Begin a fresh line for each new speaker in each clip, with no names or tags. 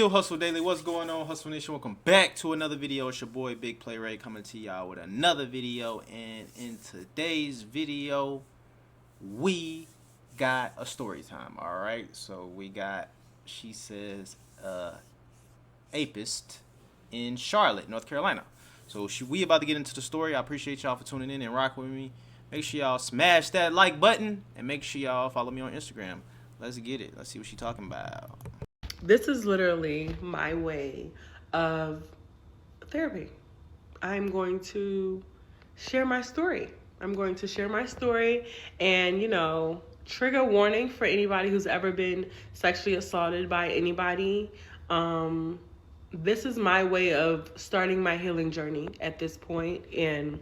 Yo, Hustle Daily, what's going on, Hustle Nation? Welcome back to another video. It's your boy Big Play Ray coming to y'all with another video. And in today's video, we got a story time. Alright, so we got, she says, apist in Charlotte, North Carolina. So we about to get into the story. I appreciate y'all for tuning in and rocking with me. Make sure y'all smash that like button and make sure y'all follow me on Instagram. Let's get it. Let's see what she's talking about.
This is literally my way of therapy. I'm going to share my story. I'm going to share my story and, trigger warning for anybody who's ever been sexually assaulted by anybody. This is my way of starting my healing journey at this point. And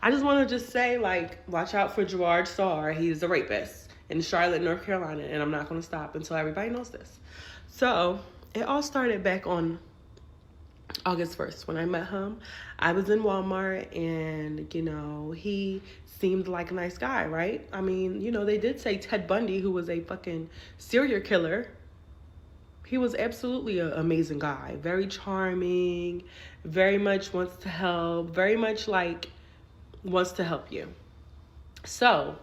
I just want to just say, watch out for Gerard Starr. He's a rapist in Charlotte, North Carolina. And I'm not going to stop until everybody knows this. So it all started back on August 1st when I met him. I was in Walmart and, he seemed like a nice guy, right? I mean, they did say Ted Bundy, who was a fucking serial killer, he was absolutely an amazing guy. Very charming, very much wants to help, very much wants to help you. So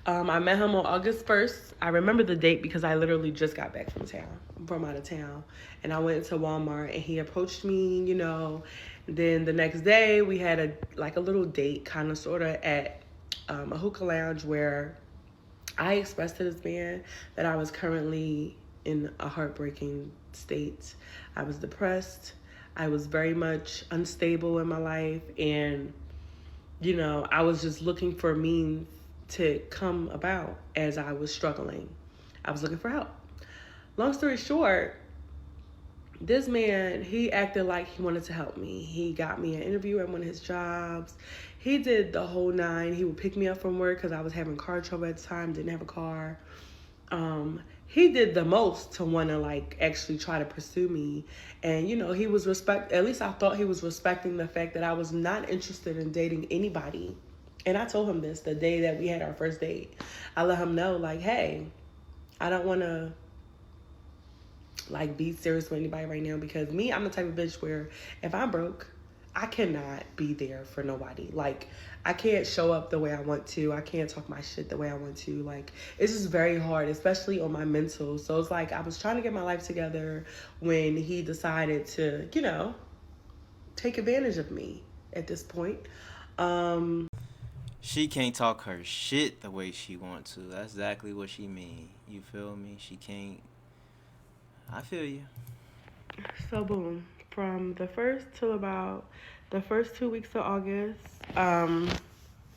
I met him on August 1st. I remember the date because I literally just got back from out of town. And I went to Walmart and he approached me, Then the next day we had a little date kind of sort of at a hookah lounge where I expressed to this man that I was currently in a heartbreaking state. I was depressed. I was very much unstable in my life. And, I was just looking for means to come about as I was struggling. I was looking for help. Long story short, this man, he acted like he wanted to help me. He got me an interview at one of his jobs. He did the whole nine. He would pick me up from work because I was having car trouble at the time, didn't have a car. He did the most to want to actually try to pursue me. And, he was at least I thought he was respecting the fact that I was not interested in dating anybody. And I told him this the day that we had our first date. I let him know, hey, I don't want to, be serious with anybody right now because I'm the type of bitch where if I'm broke, I cannot be there for nobody. I can't show up the way I want to. I can't talk my shit the way I want to. It's just very hard, especially on my mental. So it's I was trying to get my life together when he decided to, take advantage of me at this point.
She can't talk her shit the way she wants to. That's exactly what she mean. You feel me? She can't. I feel you.
So boom, from the first till about the first 2 weeks of August,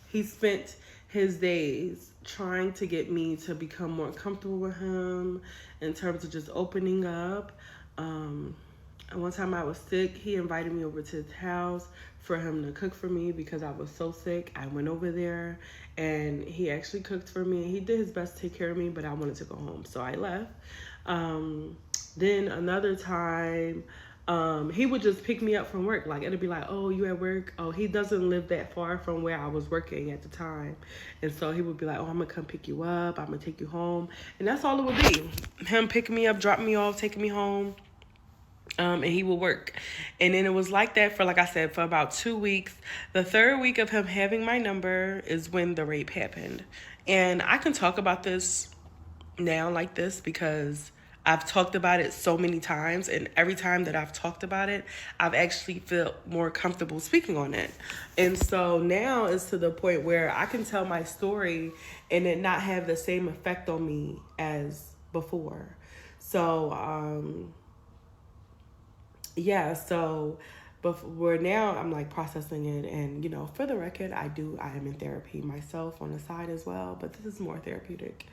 he spent his days trying to get me to become more comfortable with him in terms of just opening up. One time I was sick, he invited me over to his house for him to cook for me because I was so sick. I went over there and he actually cooked for me. He did his best to take care of me, but I wanted to go home, so I left. Then another time, he would just pick me up from work. It'd be oh, you at work? Oh, he doesn't live that far from where I was working at the time. And so he would be oh, I'm gonna come pick you up. I'm gonna take you home. And that's all it would be. Him picking me up, dropping me off, taking me home. And he would work. And then it was like that for, I said, for about 2 weeks. The third week of him having my number is when the rape happened. And I can talk about this now like this because I've talked about it so many times, and every time that I've talked about it, I've actually felt more comfortable speaking on it. And so now it's to the point where I can tell my story and it not have the same effect on me as before. So, but where now I'm processing it, and for the record, I am in therapy myself on the side as well, but this is more therapeutic.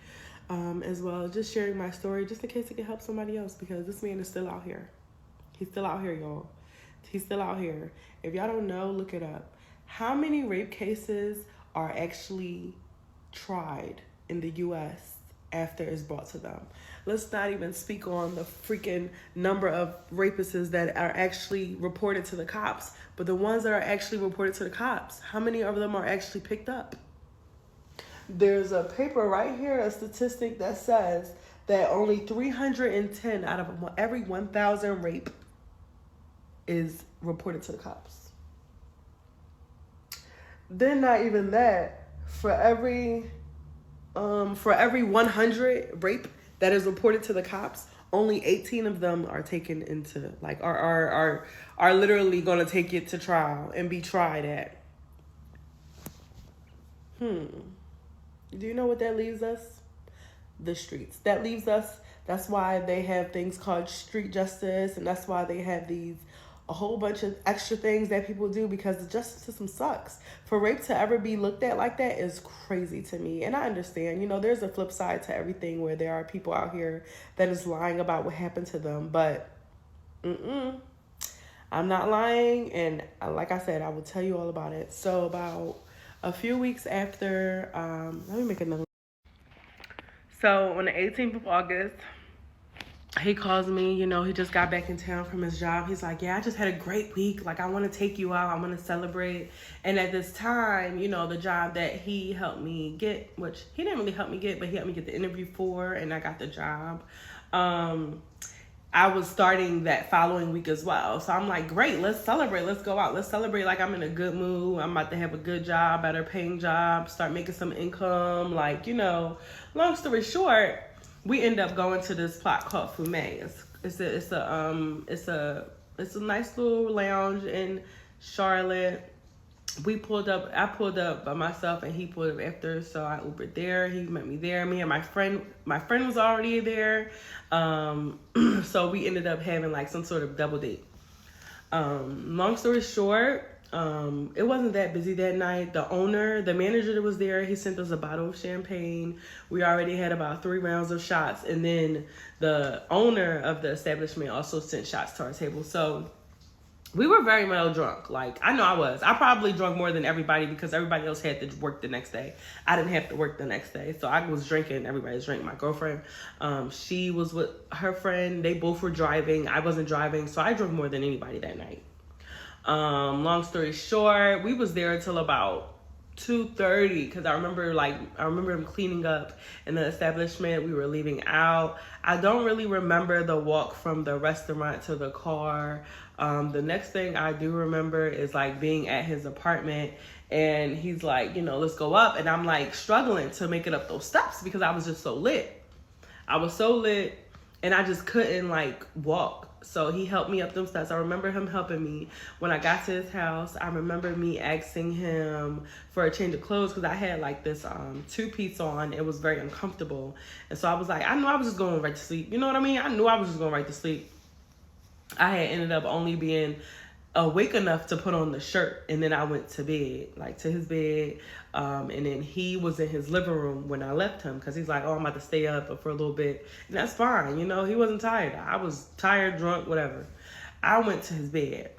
As well, just sharing my story just in case it can help somebody else because this man is still out here. He's still out here, y'all. He's still out here. If y'all don't know, look it up. How many rape cases are actually tried in the U.S. after it's brought to them? Let's not even speak on the freaking number of rapists that are actually reported to the cops, but the ones that are actually reported to the cops, how many of them are actually picked up? There's a paper right here, a statistic that says that only 310 out of every 1,000 rape is reported to the cops. Then not even that, for every 100 rape that is reported to the cops, only 18 of them are taken into, like, are literally going to take it to trial and be tried at. Do you know what that leaves us? The streets. That leaves us. That's why they have things called street justice, and that's why they have a whole bunch of extra things that people do, because the justice system sucks. For rape to ever be looked at like that is crazy to me. And I understand, there's a flip side to everything, where there are people out here that is lying about what happened to them. But I'm not lying, and like I said, I will tell you all about it. So about a few weeks after, let me make another. So on the 18th of August, he calls me, he just got back in town from his job. He's like, yeah, I just had a great week. Like, I want to take you out. I want to celebrate. And at this time, the job that he helped me get, which he didn't really help me get, but he helped me get the interview for, and I got the job. I was starting that following week as well. So I'm like, great, let's celebrate. Let's go out. Let's celebrate like I'm in a good mood. I'm about to have a good job, better paying job, start making some income. Like, long story short, we end up going to this plot called Fume. It's a nice little lounge in Charlotte. I pulled up by myself, and he pulled up after, so I Ubered there. He met me there. Me and my friend was already there. So we ended up having like some sort of double date. Long story short, it wasn't that busy that night. The manager that was there, he sent us a bottle of champagne. We already had about 3 rounds of shots, and then the owner of the establishment also sent shots to our table. So we were very well drunk. Like, I know I was. I probably drunk more than everybody, because everybody else had to work the next day. I didn't have to work the next day. So I was drinking. Everybody was drinking. My girlfriend, she was with her friend. They both were driving. I wasn't driving. So I drank more than anybody that night. Long story short, we was there until about 2:30, because I remember him cleaning up in the establishment. We were leaving out. I don't really remember the walk from the restaurant to the car. The next thing I do remember is like being at his apartment, and he's like, let's go up, and I'm like struggling to make it up those steps because I was just so lit. I was so lit, and I just couldn't like walk. So he helped me up them steps. I remember him helping me. When I got to his house, I remember me asking him for a change of clothes, because I had like this 2-piece on. It was very uncomfortable. And so I was like, I knew I was just going right to sleep. You know what I mean? I knew I was just going right to sleep. I had ended up only being awake enough to put on the shirt, and then I went to bed, like to his bed, and then he was in his living room when I left him, because he's like, oh, I'm about to stay up for a little bit, and that's fine. He wasn't tired. I was tired, drunk, whatever. I went to his bed.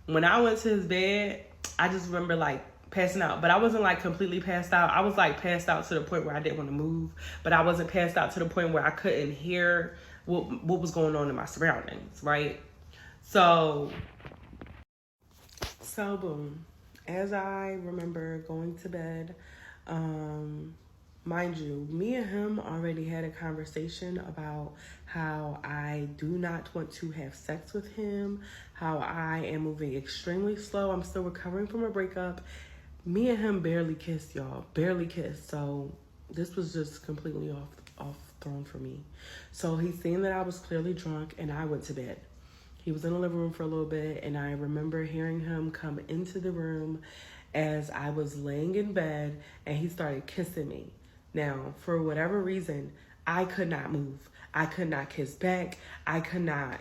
When I went to his bed, I just remember like passing out, but I wasn't like completely passed out. I was like passed out to the point where I didn't want to move, but I wasn't passed out to the point where I couldn't hear what was going on in my surroundings, right? So boom, as I remember going to bed, mind you, me and him already had a conversation about how I do not want to have sex with him, how I am moving extremely slow. I'm still recovering from a breakup. Me and him barely kissed, y'all, barely kissed. So this was just completely off thrown for me. So he's saying that I was clearly drunk, and I went to bed. He was in the living room for a little bit, and I remember hearing him come into the room as I was laying in bed, and he started kissing me. Now, for whatever reason, I could not move. I could not kiss back. I could not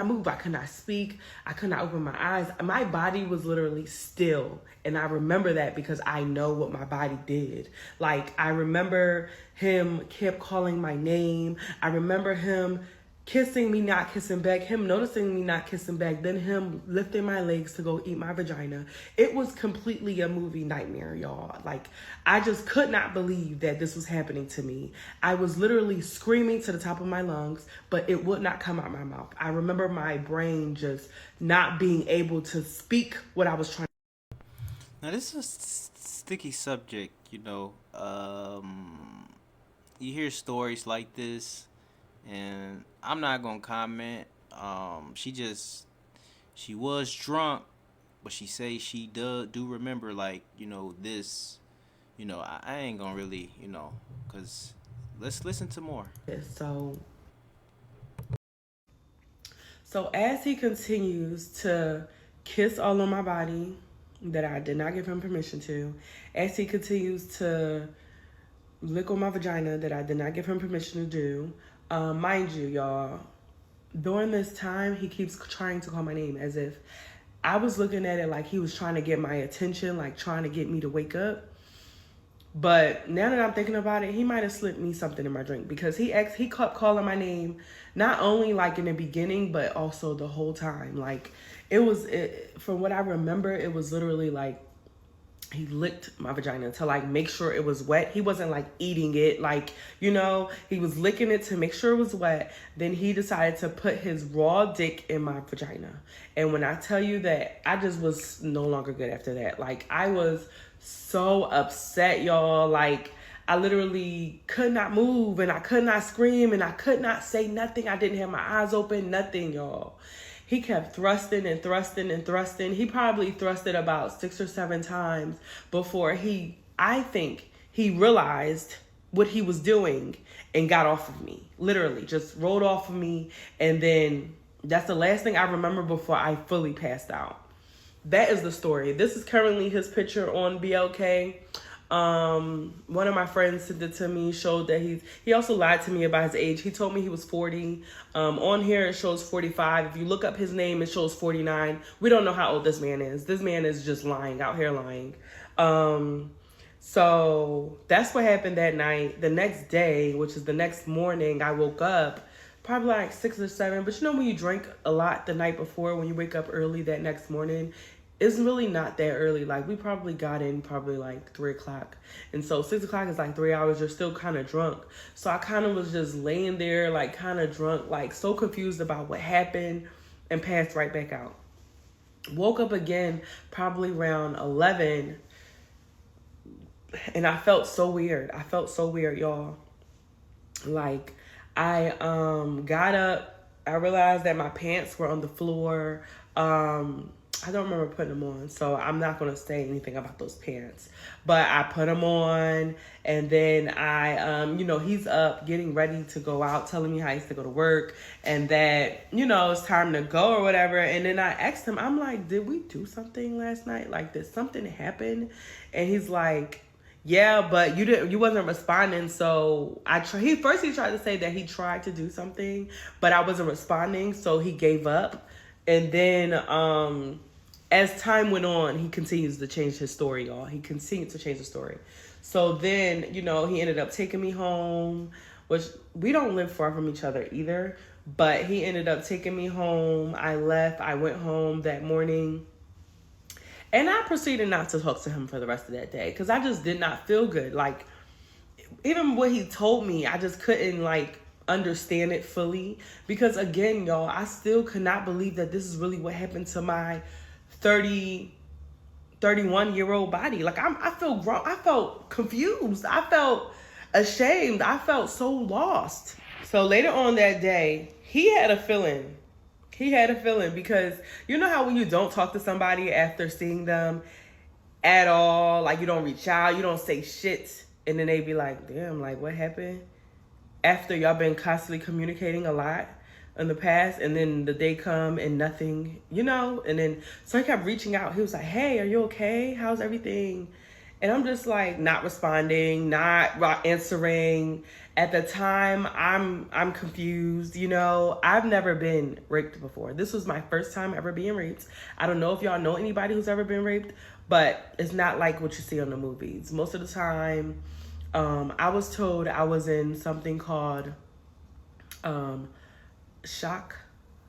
move. I could not speak. I could not open my eyes. My body was literally still. And I remember that because I know what my body did. Like, I remember him kept calling my name. I remember him kissing me, not kissing back, him noticing me, not kissing back, then him lifting my legs to go eat my vagina. It was completely a movie nightmare, y'all. Like, I just could not believe that this was happening to me. I was literally screaming to the top of my lungs, but it would not come out my mouth. I remember my brain just not being able to speak what I was trying.
Now, this is a sticky subject, you hear stories like this, and I'm not gonna comment. She was drunk, but she say she do remember, like, this. I ain't gonna really, cause let's listen to more.
So So as he continues to kiss all on my body that I did not give him permission to, as he continues to lick on my vagina that I did not give him permission to do, mind you, y'all, during this time, he keeps trying to call my name as if I was looking at it like he was trying to get my attention, like trying to get me to wake up. But now that I'm thinking about it, he might have slipped me something in my drink because he kept calling my name, not only like in the beginning, but also the whole time. Like from what I remember, it was literally like he licked my vagina to like make sure it was wet. He wasn't like eating it, like, he was licking it to make sure it was wet. Then he decided to put his raw dick in my vagina. And when I tell you that, I just was no longer good after that. Like, I was so upset, y'all. Like, I literally could not move and I could not scream and I could not say nothing. I didn't have my eyes open, nothing, y'all. He kept thrusting and thrusting and thrusting. He probably thrusted about 6 or 7 times before I think he realized what he was doing and got off of me. Literally, just rolled off of me. And then that's the last thing I remember before I fully passed out. That is the story. This is currently his picture on BLK. One of my friends sent it to me, showed that he also lied to me about his age. He told me he was 40. On here it shows 45. If you look up his name, it shows 49. We don't know how old this man is. This man is just lying, out here lying. So that's what happened that night. The next day, which is the next morning, I woke up probably like 6 or 7. But when you drink a lot the night before, when you wake up early that next morning, it's really not that early. Like, we probably got in probably like 3 o'clock. And so 6 o'clock is like 3 hours. You're still kind of drunk. So I kind of was just laying there, like kind of drunk, like so confused about what happened, and passed right back out. Woke up again probably around 11. And I felt so weird. Y'all. Like, I got up. I realized that my pants were on the floor. I don't remember putting them on, so I'm not going to say anything about those pants. But I put them on, and then he's up getting ready to go out, telling me how he has to go to work, and that, it's time to go or whatever. And then I asked him, I'm like, did we do something last night? Like, did something happen? And he's like, yeah, but you wasn't responding. So he tried to say that he tried to do something, but I wasn't responding, so he gave up. And then as time went on, he continues to change his story, y'all. He continued to change the story. So then, he ended up taking me home, which we don't live far from each other either. But he ended up taking me home. I left. I went home that morning. And I proceeded not to talk to him for the rest of that day because I just did not feel good. Like, even what he told me, I just couldn't, like, understand it fully. Because, again, y'all, I still could not believe that this is really what happened to my 31-year-old body. Like, I felt grown. I felt confused. I felt ashamed. I felt so lost. So later on that day, he had a feeling. Because you know how when you don't talk to somebody after seeing them at all, like you don't reach out, you don't say shit, and then they be like, damn, like what happened? After y'all been constantly communicating a lot in the past, and then the day come and nothing, and then so he kept reaching out. He was like, hey, are you okay? How's everything? And I'm just like not responding, not answering. At the time, I'm confused. I've never been raped before. This was my first time ever being raped. I don't know if y'all know anybody who's ever been raped, but it's not like what you see on the movies. Most of the time, I was told I was in something called shock,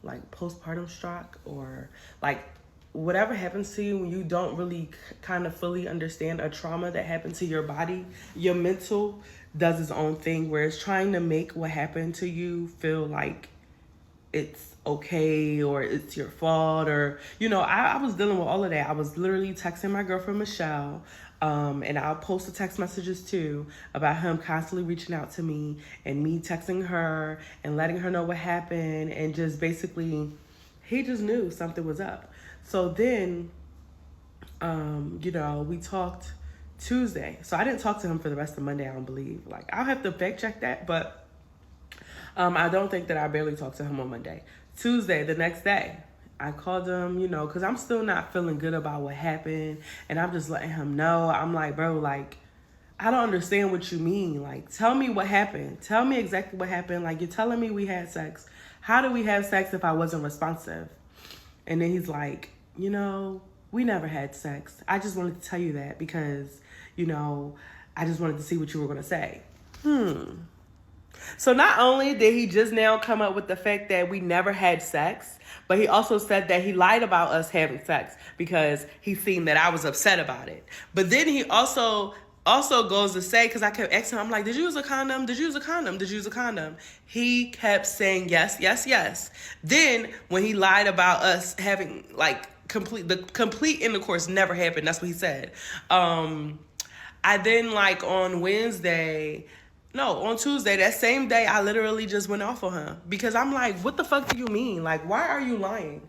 like postpartum shock, or like whatever happens to you when you don't really kind of fully understand a trauma that happened to your body. Your mental does its own thing where it's trying to make what happened to you feel like it's okay or it's your fault or, I was dealing with all of that. I was literally texting my girlfriend, Michelle, and I'll post the text messages too about him constantly reaching out to me and me texting her and letting her know what happened. And just basically, he just knew something was up. So then, we talked Tuesday. So I didn't talk to him for the rest of Monday, I don't believe. Like, I'll have to fact check that, but I don't think that I barely talked to him on Monday. Tuesday, the next day, I called him, because I'm still not feeling good about what happened. And I'm just letting him know. I'm like, bro, like, I don't understand what you mean. Like, tell me what happened. Tell me exactly what happened. Like, you're telling me we had sex. How did we have sex if I wasn't responsive? And then he's like, we never had sex. I just wanted to tell you that because, I just wanted to see what you were going to say. So not only did he just now come up with the fact that we never had sex, but he also said that he lied about us having sex because he seen that I was upset about it. But then he also goes to say, because I kept asking him, I'm like, did you use a condom? Did you use a condom? Did you use a condom? He kept saying yes, yes, yes. Then when he lied about us having the complete intercourse never happened. That's what he said. I then on Tuesday, that same day, I literally just went off on him because I'm like, what the fuck do you mean? Like, why are you lying?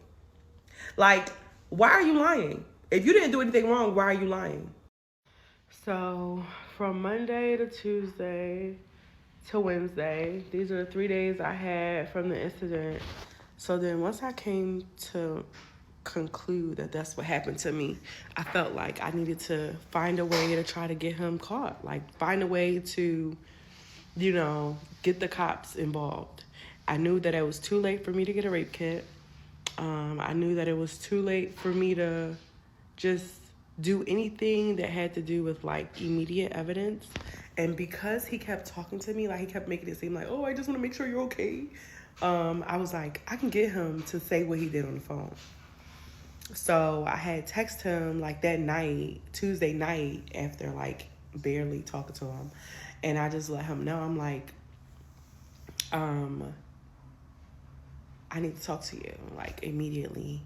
Like, why are you lying? If you didn't do anything wrong, why are you lying? So from Monday to Tuesday to Wednesday, these are the 3 days I had from the incident. So then once I came to conclude that that's what happened to me, I felt like I needed to find a way to try to get him caught. Like, find a way to, get the cops involved. I knew that it was too late for me to get a rape kit. I knew that it was too late for me to just do anything that had to do with immediate evidence. And because he kept talking to me, he kept making it seem like, oh, I just want to make sure you're okay. I was like, I can get him to say what he did on the phone. So I had texted him that night, Tuesday night, after barely talking to him. And I just let him know, I'm like, I need to talk to you, immediately.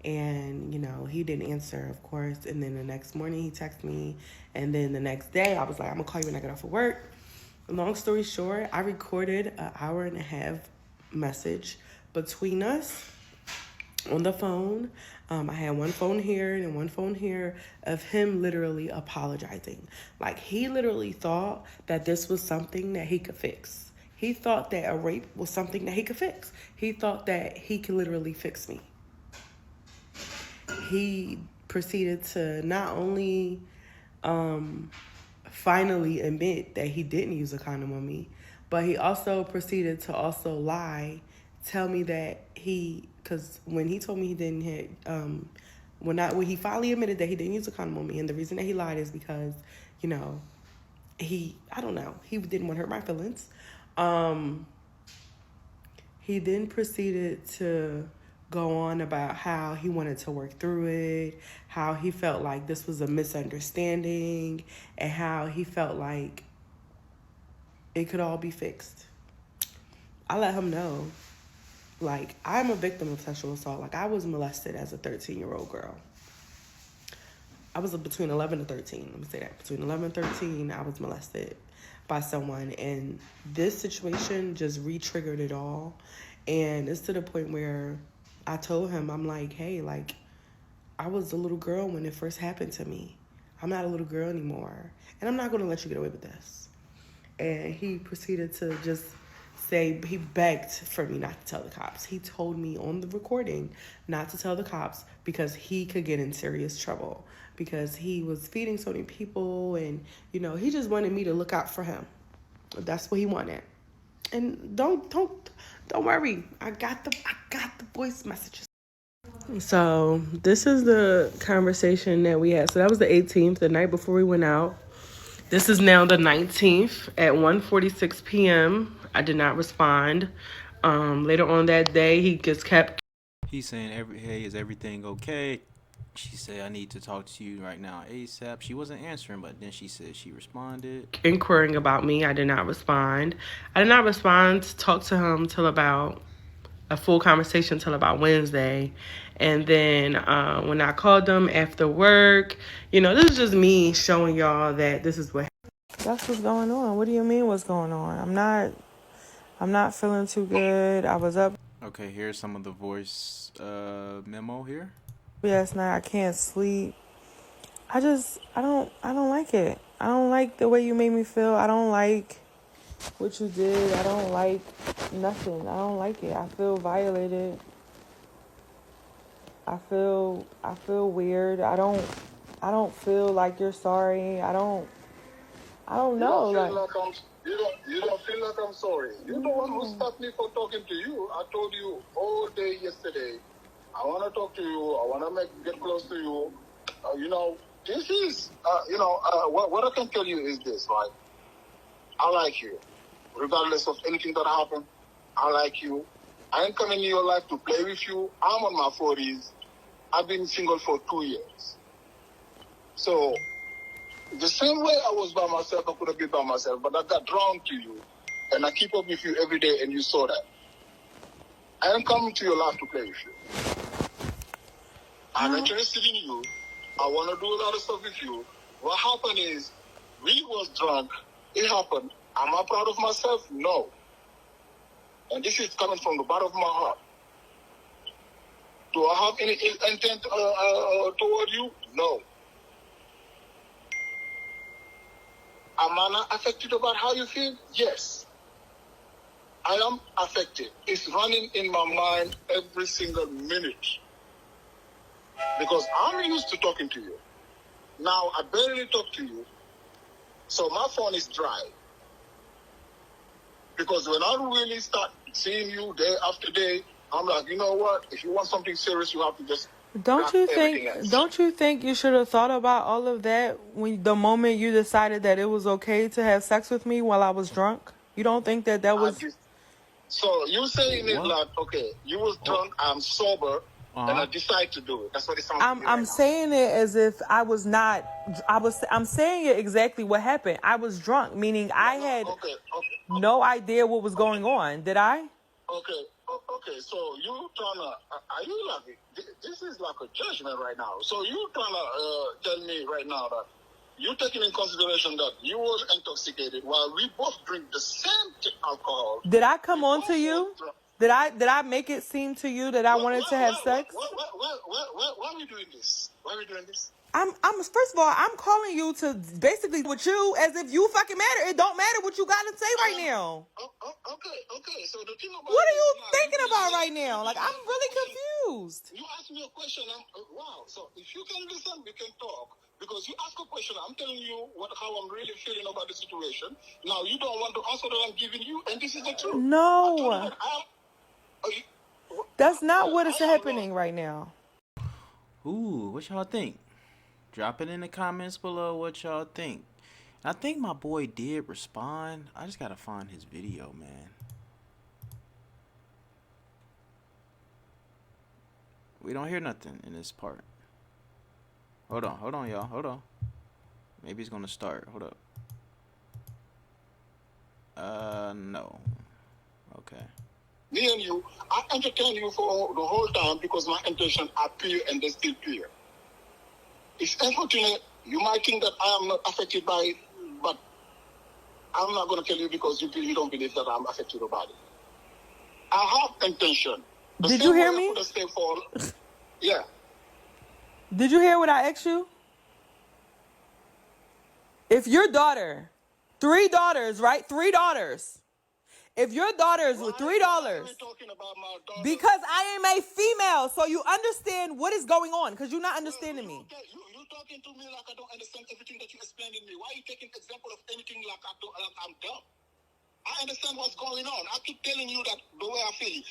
And, he didn't answer, of course. And then the next morning he texted me. And then the next day I was like, I'm going to call you when I get off of work. Long story short, I recorded an 1.5-hour message between us on the phone. I had one phone here and one phone here of him literally apologizing. He literally thought that this was something that he could fix. He thought that a rape was something that he could fix. He thought that he could literally fix me. He proceeded to not only finally admit that he didn't use a condom on me, but he also proceeded to also lie, tell me that because when he told me he didn't have, when he finally admitted that he didn't use a condom on me, and the reason that he lied is because, I don't know, he didn't want to hurt my feelings. He then proceeded to go on about how he wanted to work through it, how he felt like this was a misunderstanding, and how he felt like it could all be fixed. I let him know, I'm a victim of sexual assault. I was molested as a 13-year-old girl. I was between 11 and 13. Let me say that. Between 11 and 13, I was molested by someone. And this situation just re-triggered it all. And it's to the point where I told him, I'm like, hey, I was a little girl when it first happened to me. I'm not a little girl anymore. And I'm not going to let you get away with this. And he proceeded to just say, he begged for me not to tell the cops. He told me on the recording not to tell the cops because he could get in serious trouble because he was feeding so many people, and he just wanted me to look out for him. That's what he wanted. And don't worry, I got the voice messages. So this is the conversation that we had. So that was the 18th, the night before we went out. This is now the 19th at 1:46 p.m. I did not respond. Later on that day, he just kept.
He's saying, hey, is everything okay? She said, I need to talk to you right now ASAP. She wasn't answering, but then she said she responded.
Inquiring about me. I did not respond. I did not respond to talk to him till about a full conversation until about Wednesday. And then when I called them after work, this is just me showing y'all that this is what. That's what's going on. What do you mean what's going on? I'm not feeling too good. I was up
Okay, here's some of the voice memo here.
last night. I can't sleep. I don't like it. I don't like the way you made me feel. I don't like what you did. I don't like nothing. I don't like it. I feel violated. I feel weird. I don't feel like you're sorry. I don't know.
You don't feel like I'm sorry. You're the one who stopped me from talking to you. I told you all day yesterday, I want to talk to you. I want to get close to you. This is, what I can tell you is this, right? I like you. Regardless of anything that happened, I like you. I ain't coming in your life to play with you. I'm on my 40s. I've been single for 2 years. So, the same way I was by myself, I could have been by myself, but I got drawn to you, and I keep up with you every day, and you saw that. I am coming to your life to play with you. I'm interested in you. I want to do a lot of stuff with you. What happened is, we was drunk. It happened. Am I proud of myself? No. And this is coming from the bottom of my heart. Do I have any intent toward you? No. Am I not affected about how you feel? Yes. I am affected. It's running in my mind every single minute. Because I'm used to talking to you. Now, I barely talk to you. So my phone is dry. Because when I really start seeing you day after day, I'm like, you know what? If you want something serious, you have to just...
Don't you think you should have thought about all of that when the moment you decided that it was okay to have sex with me while I was drunk? You don't think that was...
So you saying it like, okay, you was drunk, I'm sober, and I decide to do it. That's what it sounds like.
I'm saying it as if I was not... I'm saying it exactly what happened. I was drunk, meaning I had no idea what was going on. Did I?
Okay, so you trying to, are you like, this is like a judgment right now. So you trying to tell me right now that you taking in consideration that you was intoxicated while we both drink the same alcohol.
Did I come on to you? Did I make it seem to you that I wanted to have sex?
Why are we doing this?
I'm first of all, I'm calling you to basically with you as if you fucking matter. It don't matter what you gotta say right now.
Okay. So the thing about
what are you thinking about right now? Like, I'm really confused.
You asked me a question. Wow. So if you can listen, we can talk. Because you ask a question, I'm telling you how I'm really feeling about the situation. Now you don't want to answer that I'm giving you, and this is the truth.
No, that's not what is happening right now.
Ooh, what y'all think? Drop it in the comments below what y'all think. I think my boy did respond. I just gotta find his video, man. We don't hear nothing in this part. Hold on, y'all. Hold on. Maybe he's gonna start. Hold up. No. Okay.
Me and you, I entertain you for the whole time because my intentions are pure and they still pure. It's unfortunate. You might think that I am not affected by it, but I'm not going to tell you because you don't believe that I'm affected about it. I have intention.
Did you hear me?
Yeah.
Did you hear what I asked you? If your daughter, 3 daughters, right? 3 daughters. If your daughter is with $3, because I am a female, so you understand what is going on, because you're not understanding me.
You're talking to me like I don't understand everything that you're explaining me. Why are you taking example of anything like I'm dumb? I understand what's going on. I keep telling you that the way I feel.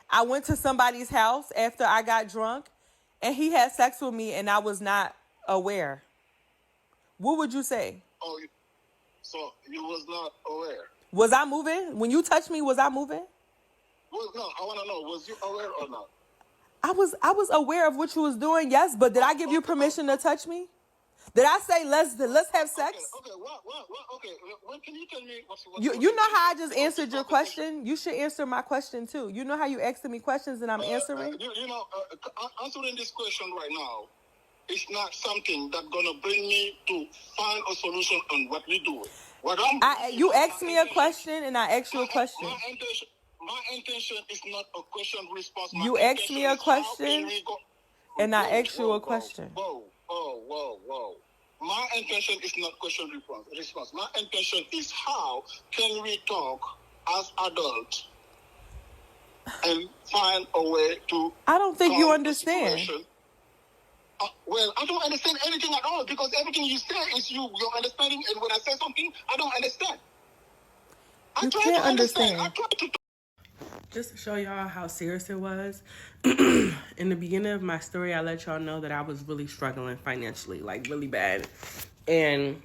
I went to somebody's house after I got drunk, and he had sex with me, and I was not aware. What would you say?
Oh, so you was not aware?
Was I moving? When you touched me, was I moving?
Well, no, I want to know, was you aware or not?
I was aware of what you was doing, yes, but did I give you permission to touch me? Did I say let's have sex?
Okay. Okay. When can you tell me what's
You know how I just answered your question? You should answer my question too. You know how you asking me questions and I'm answering?
Answering this question right now is not something that's gonna bring me to find a solution on what we do.
You asked me a question and I asked you a question.
My intention is not a question response.
You asked me a question and I asked you a question.
Whoa. My intention is not question response. My intention is how can we talk as adults and find a way to...
I don't think you understand.
Well, I don't understand anything at all because everything you say is your understanding, and when I say something, I don't understand.
You can't understand. Just to show y'all how serious it was, in the beginning of my story, I let y'all know that I was really struggling financially, like really bad. And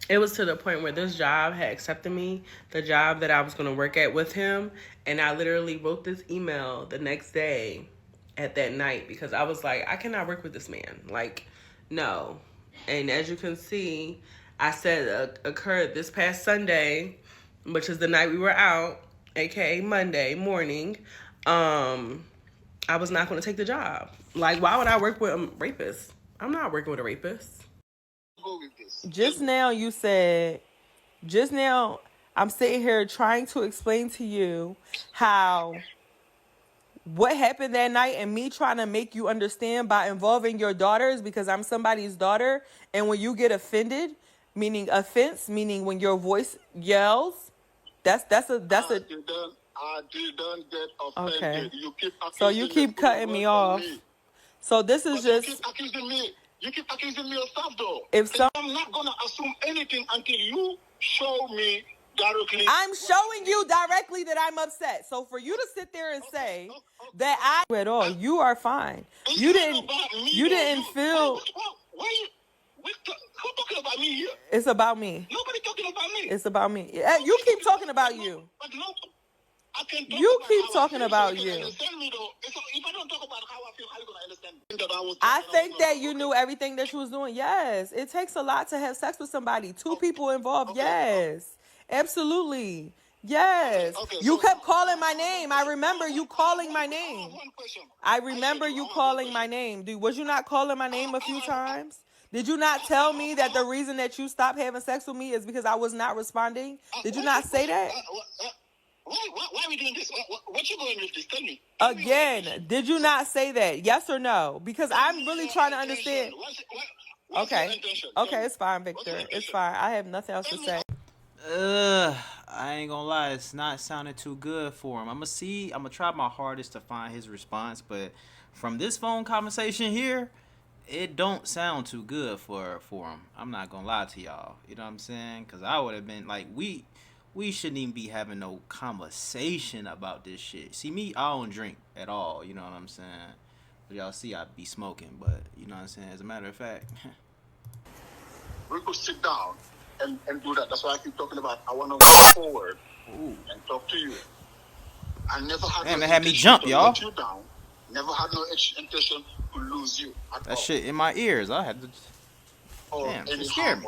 it was to the point where this job had accepted me, the job that I was going to work at with him. And I literally wrote this email the next day at that night because I was like, I cannot work with this man. Like, no. And as you can see, I said occurred this past Sunday, which is the night we were out, aka Monday morning. I was not going to take the job. Like, why would I work with a rapist? I'm not working with a rapist. Just now I'm sitting here trying to explain to you how what happened that night and me trying to make you understand by involving your daughters because I'm somebody's daughter. And when you get offended, meaning offense, meaning when your voice yells, that's a.
I didn't get offended.
Okay.
You keep
cutting me off. So this is just.
You keep accusing me of stuff though.
I'm
not gonna assume anything until you show me directly.
I'm showing you directly that I'm upset. So for you to sit there and say that I at all, you are fine. You didn't feel.
Who's talking about me here?
It's about me.
Nobody talking about me.
It's about me. You keep talking about you. You keep talking about you.
If I don't talk about how I feel, how are you going to understand?
I think that you knew everything that you was doing. Yes. It takes a lot to have sex with somebody. Two people involved. Yes. Absolutely. Yes. You kept calling my name. I remember you calling my name. I remember you calling my name. Was you not calling my name a few times? Did you not tell me that the reason that you stopped having sex with me is because I was not responding? Did you not say that?
Why are we doing this? What you going with this? Tell me.
Again, did you not say that? Yes or no? Because I'm really trying to understand. Okay, it's fine, Victor. It's fine. I have nothing else to say.
I ain't gonna lie, it's not sounding too good for him. I'm gonna try my hardest to find his response, but from this phone conversation here, it don't sound too good for him. I'm not gonna lie to y'all. You know what I'm saying? Because I would have been like, we shouldn't even be having no conversation about this shit. See, me, I don't drink at all. You know what I'm saying? But y'all see, I be smoking. But you know what I'm saying? As a matter of fact,
we could sit down and do that. That's why I keep talking about. I want to go forward and talk to you. I never had.
Damn, it had me jump, y'all.
Let you down. Never had no intention to lose you.
That shit in my ears. I had to. Damn, it scared me.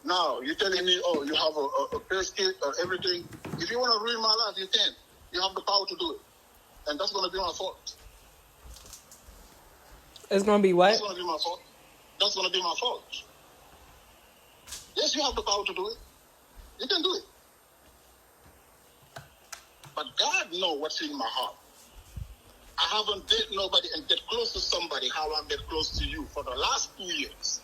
Now, you're telling me, you have a first kid or everything. If you want to ruin my life, you can. You have the power to do it. And that's going to be my fault.
It's going to be what?
That's going to be my fault. That's going to be my fault. Yes, you have the power to do it. You can do it. But God knows what's in my heart. I haven't dated nobody and get close to somebody how I get close to you for the last 2 years.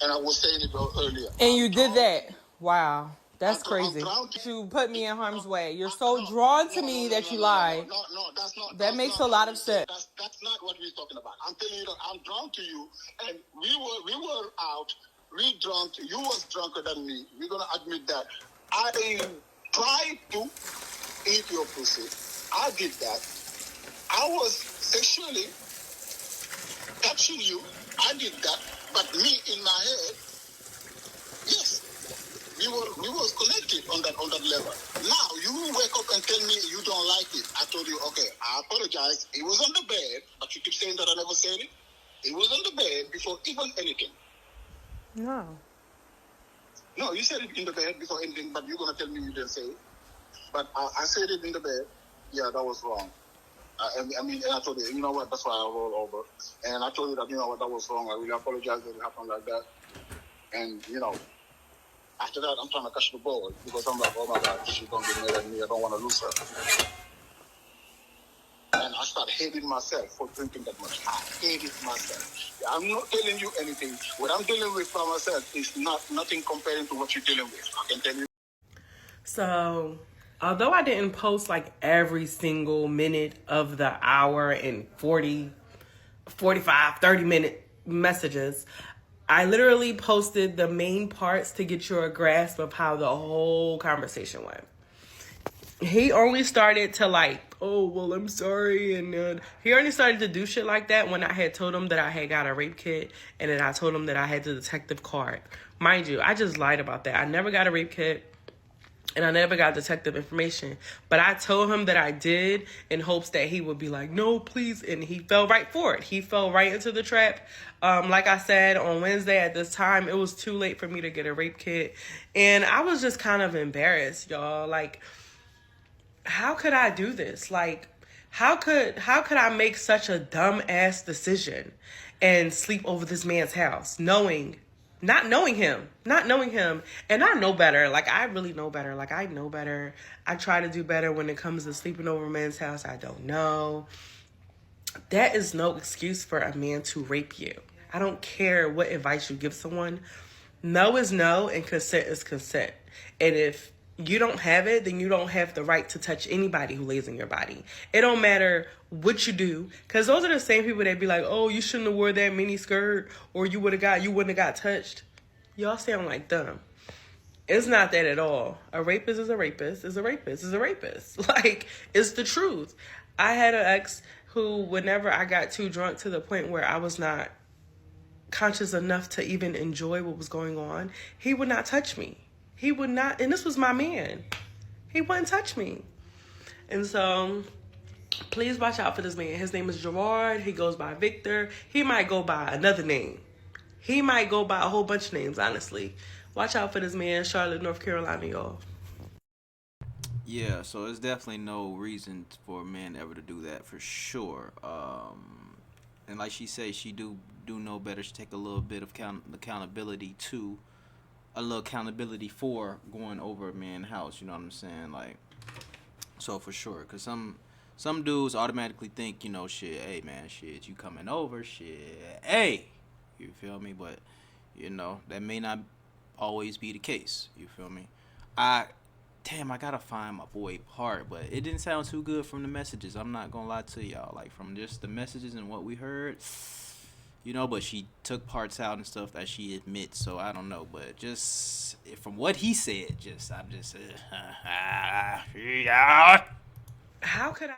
And I was saying it earlier.
And you did that. Wow. That's crazy. You put me in harm's way. You're so drawn to me that you lie.
No, that's not.
That makes a lot of sense.
That's not what we're talking about. I'm telling you that I'm drawn to you, and we were out. We drunk. You was drunker than me. We're gonna admit that. I tried to eat your pussy. I did that. I was sexually touching you. I did that. But me in my head, yes, we was connected on that level. Now you wake up and tell me you don't like it. I told told you, okay, I apologize. He was on the bed, but you keep saying that I never said it. He was on the bed before even anything.
No.
No, you said it in the bed before anything, but you're going to tell me you didn't say it. But I said it in the bed. Yeah, that was wrong. I mean, and I told you, you know what, that's why I rolled over. And I told you that, you know what, that was wrong. I really apologize that it happened like that. And, you know, after that, I'm trying to catch the ball because I'm like, oh my God, she's going to get mad at me. I don't want to lose her. And I started hating myself for drinking that much. I hated myself. I'm not telling you anything. What I'm dealing with by myself is nothing comparing to what you're dealing with. I can tell you.
So, although I didn't post like every single minute of the hour and 40, 45, 30-minute messages, I literally posted the main parts to get you a grasp of how the whole conversation went. He only started to like, oh, well, I'm sorry. And he only started to do shit like that when I had told him that I had got a rape kit and then I told him that I had the detective card. Mind you, I just lied about that. I never got a rape kit and I never got detective information. But I told him that I did in hopes that he would be like, no, please. And he fell right for it. He fell right into the trap. Like I said, on Wednesday at this time, it was too late for me to get a rape kit. And I was just kind of embarrassed, y'all. Like, how could I do this? Like, how could I make such a dumb ass decision and sleep over this man's house, not knowing him, and I know better. Like, I really know better. Like, I know better. I try to do better when it comes to sleeping over a man's house. I don't know. That is no excuse for a man to rape you. I don't care what advice you give someone. No is no, and consent is consent. And if you don't have it, then you don't have the right to touch anybody who lays in your body. It don't matter what you do, because those are the same people that be like, oh, you shouldn't have wore that mini skirt, or you wouldn't have got touched. Y'all sound like dumb. It's not that at all. A rapist is a rapist, is a rapist, is a rapist. Like, it's the truth. I had an ex who, whenever I got too drunk to the point where I was not conscious enough to even enjoy what was going on, he would not touch me. He would not, and this was my man. He wouldn't touch me. And so, please watch out for this man. His name is Gerard. He goes by Victor. He might go by another name. He might go by a whole bunch of names, honestly. Watch out for this man, Charlotte, North Carolina, y'all.
Yeah, so there's definitely no reason for a man ever to do that, for sure. And like she said, she do know better. She take a little bit of accountability too. A little accountability for going over a man's house, you know what I'm saying? Like, so for sure, because some dudes automatically think, you know, shit, hey man, shit, you coming over, shit, hey, you feel me? But, you know, that may not always be the case, you feel me? I gotta find my boy part, but it didn't sound too good from the messages. I'm not gonna lie to y'all, like, from just the messages and what we heard, you know, but she took parts out and stuff that she admits, so I don't know, but just from what he said,
How could I?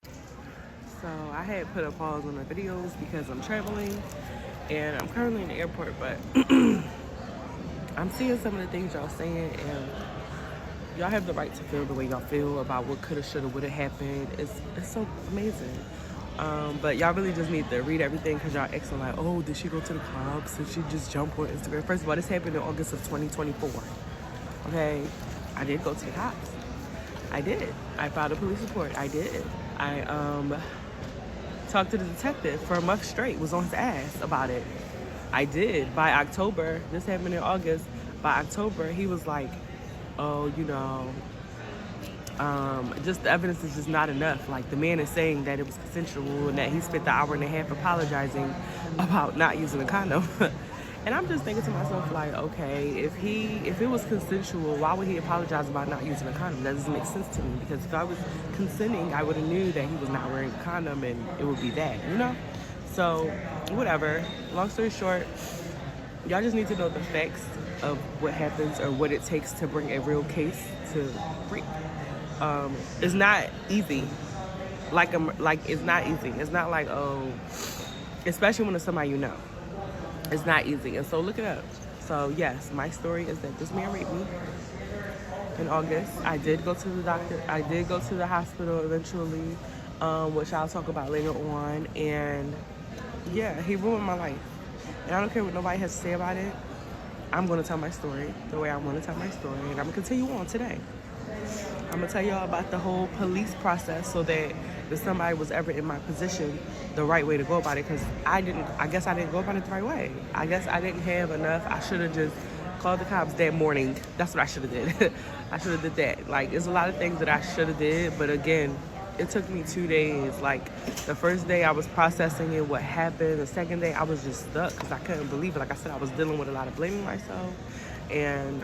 So I had put a pause on the videos because I'm traveling and I'm currently in the airport, but I'm seeing some of the things y'all saying, and y'all have the right to feel the way y'all feel about what coulda, shoulda, woulda happened. It's so amazing. But y'all really just need to read everything, because y'all asking like, oh, did she go to the cops? Did she just jump on Instagram? First of all, this happened in August of 2024. Okay, I did go to the cops. I did. I filed a police report. I did. I talked to the detective for a month straight, was on his ass about it. I did. By October, this happened in August, by October, he was like, oh, you know, just the evidence is just not enough. Like, the man is saying that it was consensual and that he spent the hour and a half apologizing about not using a condom. And I'm just thinking to myself, like, okay, if it was consensual, why would he apologize about not using a condom? That doesn't make sense to me, because if I was consenting, I would have knew that he was not wearing a condom, and it would be that, you know? So, whatever. Long story short, y'all just need to know the facts of what happens, or what it takes to bring a real case to rape. It's not easy. Like, it's not easy. It's not like, oh, especially when it's somebody you know. It's not easy. And so look it up. So yes, my story is that this man raped me in August. I did go to the doctor. I did go to the hospital eventually. which I'll talk about later on. And yeah, he ruined my life. And I don't care what nobody has to say about it. I'm going to tell my story the way I want to tell my story. And I'm going to continue on today. I'm going to tell y'all about the whole police process so that if somebody was ever in my position, the right way to go about it. Because I guess I didn't go about it the right way. I guess I didn't have enough. I should have just called the cops that morning. That's what I should have did. I should have did that. Like, there's a lot of things that I should have did. But again, it took me 2 days. Like, the first day I was processing it, what happened. The second day I was just stuck because I couldn't believe it. Like I said, I was dealing with a lot of blaming myself. And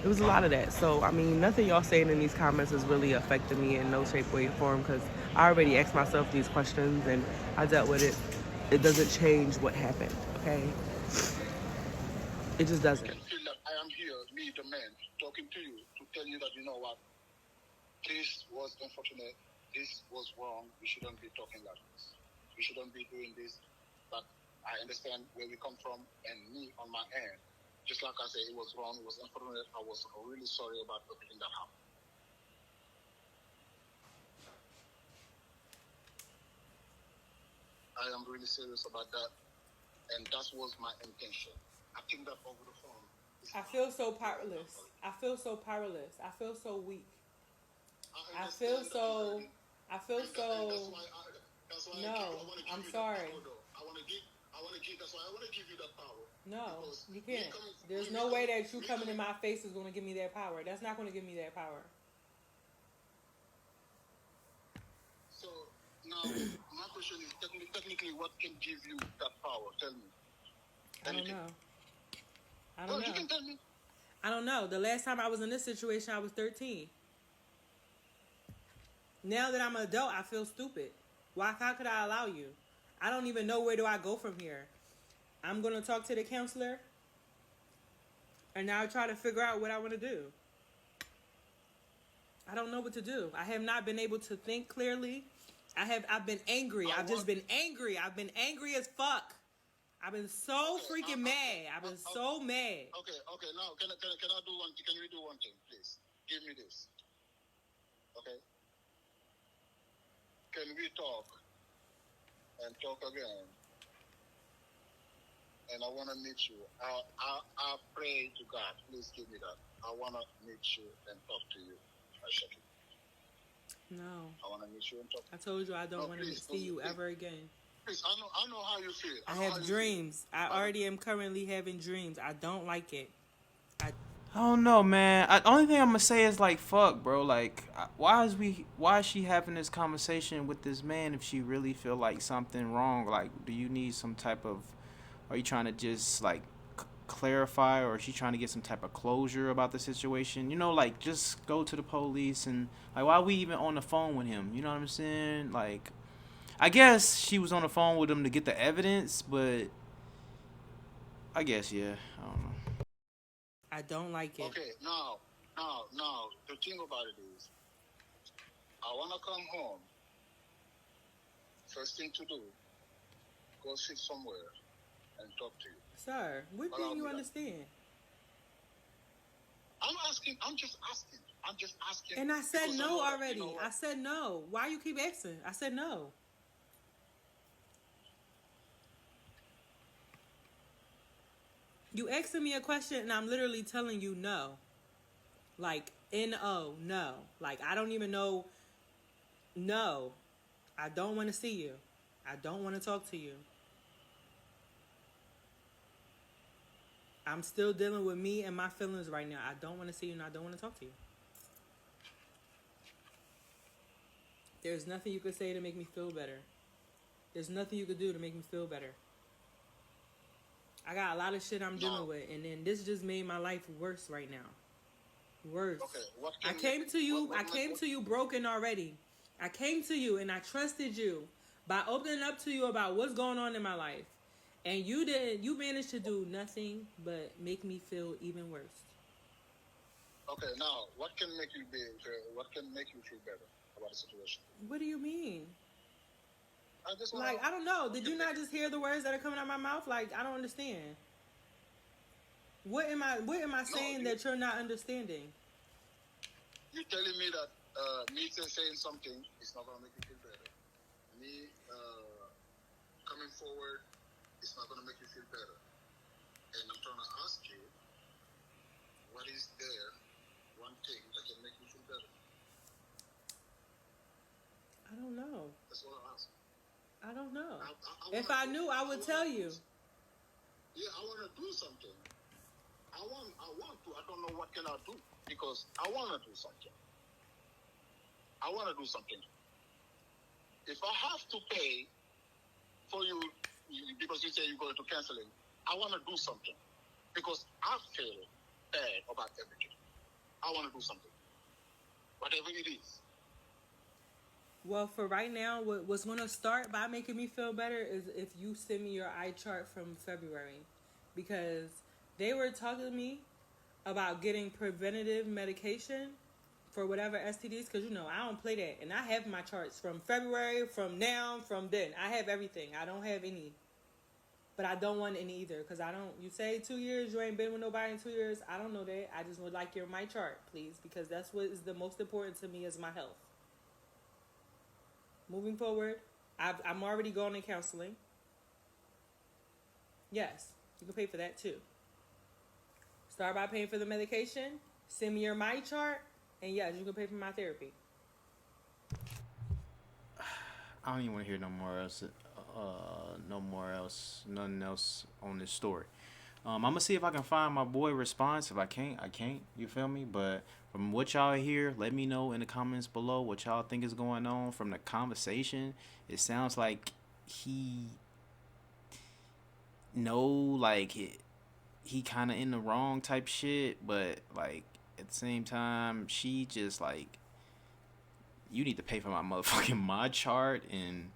it was a lot of that. So, I mean, nothing y'all saying in these comments is really affecting me in no shape, way, or form because I already asked myself these questions and I dealt with it. It doesn't change what happened, okay? It just doesn't.
I can feel that I am here, me, the man, talking to you to tell you that, you know what, this was unfortunate, this was wrong, we shouldn't be talking like this. We shouldn't be doing this, but I understand where we come from, and me, on my end, just like I said, it was wrong, it was unfortunate, I was really sorry about everything that happened. I am really serious about that, and that was my intention. I think that over the phone.
I feel so powerless. I feel so powerless. I feel so weak. I feel so. No, I'm sorry.
I want to give. That's why I want to give you that power.
No, you can't. There's no way that you coming in my face is going to give me that power. That's not going to give me that power.
So now, my question is technically, what can give you that power? Tell me.
I don't know.
You can tell me.
I don't know. The last time I was in this situation, I was 13. Now that I'm an adult, I feel stupid. How could I allow you? I don't even know where do I go from here. I'm going to talk to the counselor. And now I try to figure out what I want to do. I don't know what to do. I have not been able to think clearly. I've been angry. I've just been angry. I've been angry as fuck. I've been so freaking mad. I've been so mad.
Okay. Now, can I do one thing? Can we do one thing, please? Give me this. Okay? Can we talk and talk again? And I want to meet you. I pray to God. Please give me that. I want to meet you and talk to you. I shake it.
No.
I want to meet you and talk.
I told you I don't want to see you ever again.
Please, I know how you feel.
I have dreams. I already am currently having dreams. I don't like it.
I don't know, man. The only thing I'm gonna say is like, fuck, bro. Like, why is she having this conversation with this man if she really feel like something wrong? Like, do you need some type of? Are you trying to just like clarify, or is she trying to get some type of closure about the situation? You know, like, just go to the police and like, why are we even on the phone with him? You know what I'm saying? Like, I guess she was on the phone with him to get the evidence, but I guess, yeah, I don't know.
I don't like it.
Okay, now, the thing about it is, I want to come home. First thing to do, go sit somewhere and talk to you.
Sir, what do you understand?
I'm just asking.
And I said no already. I said no. Why you keep asking? I said no. You asking me a question and I'm literally telling you no. Like, N-O, no. Like, I don't even know. No. I don't want to see you. I don't want to talk to you. I'm still dealing with me and my feelings right now. I don't want to see you and I don't want to talk to you. There's nothing you could say to make me feel better. There's nothing you could do to make me feel better. I got a lot of shit I'm dealing with, and then this just made my life worse right now. Worse. Okay, I came to you broken already. I came to you and I trusted you by opening up to you about what's going on in my life. And you managed to do nothing but make me feel even worse.
Okay, now what can make you feel better about the situation?
What do you mean?
I
don't know. Did you not just hear the words that are coming out of my mouth? Like, I don't understand. What am I saying that you're not understanding?
You're telling me that me saying something is not gonna make you feel better. Me coming forward is not gonna make you feel better. And I'm trying to ask you, what is there, one thing that can make you feel better?
I don't know.
That's what I ask.
I don't know.
If I
knew, I would tell you.
Yeah, I want to do something. I want to. I don't know what can I do because I want to do something. I want to do something. If I have to pay for you because you say you're going to counseling, I want to do something because I feel bad about everything. I want to do something, whatever it is.
Well, for right now, what's going to start by making me feel better is if you send me your eye chart from February. Because they were talking to me about getting preventative medication for whatever STDs. Because, you know, I don't play that. And I have my charts from February, from now, from then. I have everything. I don't have any. But I don't want any either. Because I don't, you say 2 years, you ain't been with nobody in 2 years. I don't know that. I just would like my chart, please. Because that's what is the most important to me is my health. Moving forward, I'm already going to counseling. Yes, you can pay for that too. Start by paying for the medication. Send me your my chart, and yes, you can pay for my therapy.
I don't even want to hear nothing else on this story. I'm gonna see if I can find my boy response. If I can't, I can't. You feel me? But from what y'all hear, let me know in the comments below what y'all think is going on. From the conversation, it sounds like he he kind of in the wrong type shit. But like at the same time, she just like, you need to pay for my motherfucking mod chart and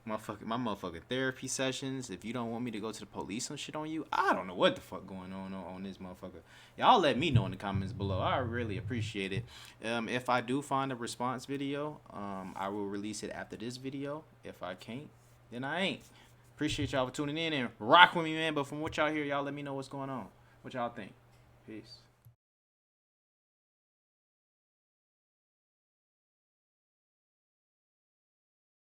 my motherfucking therapy sessions. If you don't want me to go to the police and shit on you, I don't know what the fuck going on this motherfucker. Y'all let me know in the comments below. I really appreciate it. If I do find a response video, I will release it after this video. If I can't, then I ain't. Appreciate y'all for tuning in and rock with me, man. But from what y'all hear, y'all let me know what's going on. What y'all think. Peace.